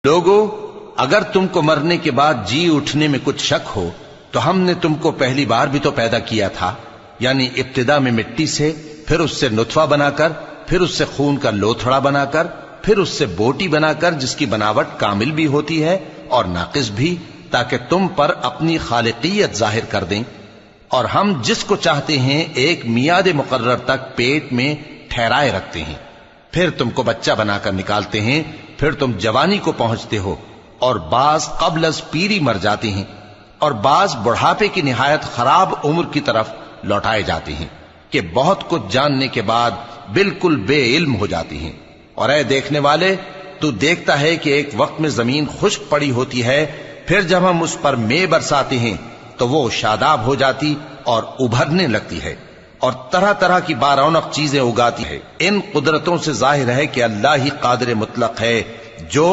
لوگو، اگر تم کو مرنے کے بعد جی اٹھنے میں کچھ شک ہو تو ہم نے تم کو پہلی بار بھی تو پیدا کیا تھا، یعنی ابتدا میں مٹی سے، پھر اس سے نطفہ بنا کر، پھر اس سے خون کا لوتھڑا بنا کر، پھر اس سے بوٹی بنا کر جس کی بناوٹ کامل بھی ہوتی ہے اور ناقص بھی، تاکہ تم پر اپنی خالقیت ظاہر کر دیں۔ اور ہم جس کو چاہتے ہیں ایک میعاد مقرر تک پیٹ میں ٹھہرائے رکھتے ہیں، پھر تم کو بچہ بنا کر نکالتے ہیں، پھر تم جوانی کو پہنچتے ہو، اور بعض قبل از پیری مر جاتے ہیں، اور بعض بڑھاپے کی نہایت خراب عمر کی طرف لوٹائے جاتے ہیں کہ بہت کچھ جاننے کے بعد بالکل بے علم ہو جاتی ہیں۔ اور اے دیکھنے والے، تو دیکھتا ہے کہ ایک وقت میں زمین خشک پڑی ہوتی ہے، پھر جب ہم اس پر مے برساتے ہیں تو وہ شاداب ہو جاتی اور ابھرنے لگتی ہے اور طرح طرح کی بارونق چیزیں اگاتی ہے۔ ان قدرتوں سے ظاہر ہے کہ اللہ ہی قادر مطلق ہے جو